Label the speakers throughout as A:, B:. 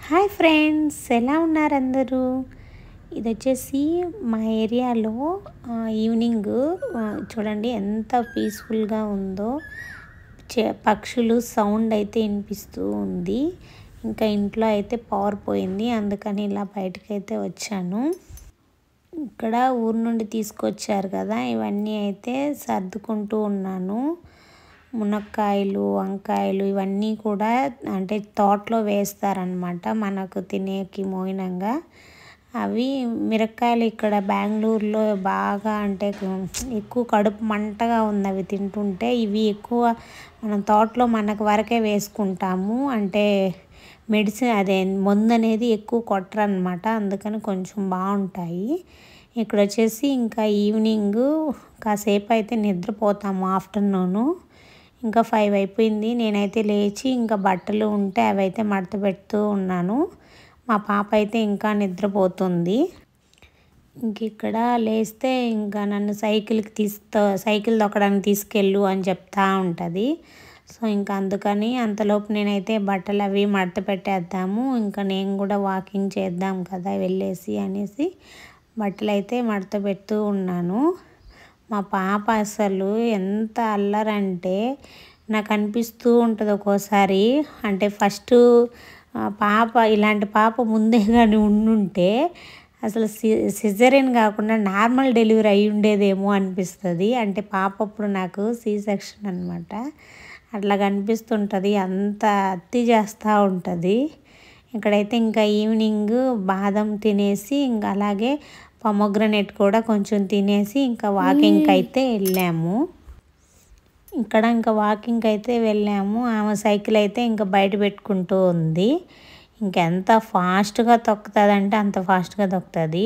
A: Hi friends, ఎలా ఉన్నారు అందరూ? ఇది వచ్చేసి మా ఏరియాలో ఈవినింగ్ చూడండి ఎంత పీస్ఫుల్గా ఉందో. పక్షులు సౌండ్ అయితే వినిపిస్తూ ఉంది. ఇంకా ఇంట్లో అయితే పవర్ పోయింది, అందుకని ఇలా బయటకైతే వచ్చాను. ఇక్కడ ఊరు నుండి తీసుకొచ్చారు కదా, ఇవన్నీ అయితే సర్దుకుంటూ ఉన్నాను. మునక్కాయలు, వంకాయలు ఇవన్నీ కూడా అంటే తోటలో వేస్తారనమాట, మనకు తినేకి మోయినంగా. అవి మిరపకాయలు ఇక్కడ బెంగళూరులో బాగా అంటే ఎక్కువ కడుపు మంటగా ఉంది అవి తింటుంటే. ఇవి ఎక్కువ మనం తోటలో మనకు వరకే వేసుకుంటాము, అంటే మెడిసిన్ అదే మందు అనేది ఎక్కువ కొట్టరనమాట, అందుకని కొంచెం బాగుంటాయి. ఇక్కడ వచ్చేసి ఇంకా ఈవినింగ్ కాసేపు అయితే నిద్రపోతాము. ఆఫ్టర్నూను ఇంకా 5 అయిపోయింది. నేనైతే లేచి ఇంకా బట్టలు ఉంటే అవి అయితే మడత పెడుతూ ఉన్నాను. మా పాప అయితే ఇంకా నిద్రపోతుంది. ఇంక ఇక్కడ లేస్తే ఇంకా నన్ను సైకిల్ తొక్కడానికి తీసుకెళ్ళు అని చెప్తా ఉంటుంది. సో ఇంకా అందుకని అంతలోపు నేనైతే బట్టలు అవి మడత పెట్టేద్దాము, ఇంకా నేను కూడా వాకింగ్ చేద్దాం కదా వెళ్ళేసి అనేసి బట్టలు అయితే మడత పెడుతూ ఉన్నాను. మా పాప అసలు ఎంత అల్లరంటే నాకు అనిపిస్తూ ఉంటుంది ఒక్కోసారి. అంటే ఫస్ట్ ఇలాంటి పాప ముందే కానీ ఉండుంటే అసలు సిజేరియన్ కాకుండా నార్మల్ డెలివరీ అయి ఉండేదేమో అనిపిస్తుంది. అంటే పాప అప్పుడు నాకు సి సెక్షన్ అనమాట, అట్లా కనిపిస్తుంటుంది, అంత అత్తి చేస్తూ ఉంటుంది. ఇక్కడైతే ఇంకా ఈవినింగ్ బాదం తినేసి ఇంకా అలాగే పొమోగ్రనేట్ కూడా కొంచెం తినేసి ఇంకా వాకింగ్కి అయితే వెళ్ళాము. ఆమె సైకిల్ అయితే ఇంకా బయట పెట్టుకుంటూ ఉంది. ఇంకెంత ఫాస్ట్గా తొక్కుతుంది అంటే అంత ఫాస్ట్గా తొక్కుతుంది.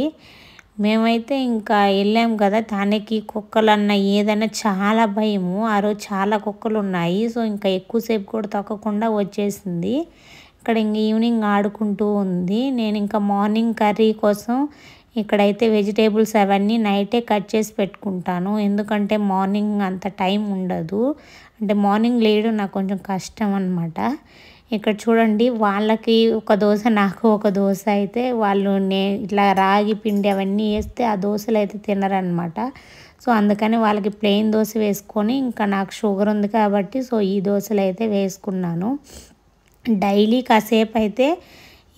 A: మేమైతే ఇంకా వెళ్ళాము కదా, తనకి కుక్కలన్నా ఏదైనా చాలా భయము. ఆ రోజు చాలా కుక్కలు ఉన్నాయి, సో ఇంకా ఎక్కువసేపు కూడా తొక్కకుండా వచ్చేసింది. ఇక్కడ ఇంక ఈవినింగ్ ఆడుకుంటూ ఉంది. నేను ఇంకా మార్నింగ్ కర్రీ కోసం ఇక్కడైతే వెజిటేబుల్స్ అవన్నీ నైటే కట్ చేసి పెట్టుకుంటాను, ఎందుకంటే మార్నింగ్ అంత టైం ఉండదు. అంటే మార్నింగ్ లేయడం నాకు కొంచెం కష్టం అనమాట. ఇక్కడ చూడండి, వాళ్ళకి ఒక దోశ నాకు ఒక దోశ అయితే వాళ్ళు ఇట్లా రాగి పిండి అవన్నీ వేస్తే ఆ దోశలు అయితే తినరనమాట. సో అందుకని వాళ్ళకి ప్లెయిన్ దోశ వేసుకొని, ఇంకా నాకు షుగర్ ఉంది కాబట్టి సో ఈ దోశలు అయితే వేసుకున్నాను. డైలీ కాసేపు అయితే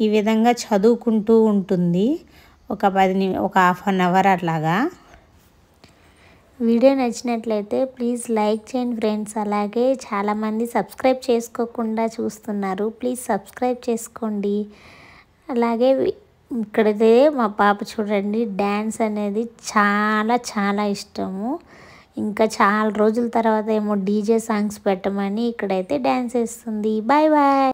A: ఈ విధంగా చదువుకుంటూ ఉంటుంది, ఒక హాఫ్ అన్ అవర్ అట్లాగా. వీడియో నచ్చినట్లయితే ప్లీజ్ లైక్ చేయండి ఫ్రెండ్స్. అలాగే చాలామంది సబ్స్క్రైబ్ చేసుకోకుండా చూస్తున్నారు, ప్లీజ్ సబ్స్క్రైబ్ చేసుకోండి. అలాగే ఇక్కడైతే మా పాప చూడండి, డ్యాన్స్ అనేది చాలా చాలా ఇష్టము. ఇంకా చాలా రోజుల తర్వాత ఏమో డీజే సాంగ్స్ పెట్టమని ఇక్కడైతే డ్యాన్స్ వేస్తుంది. Bye bye.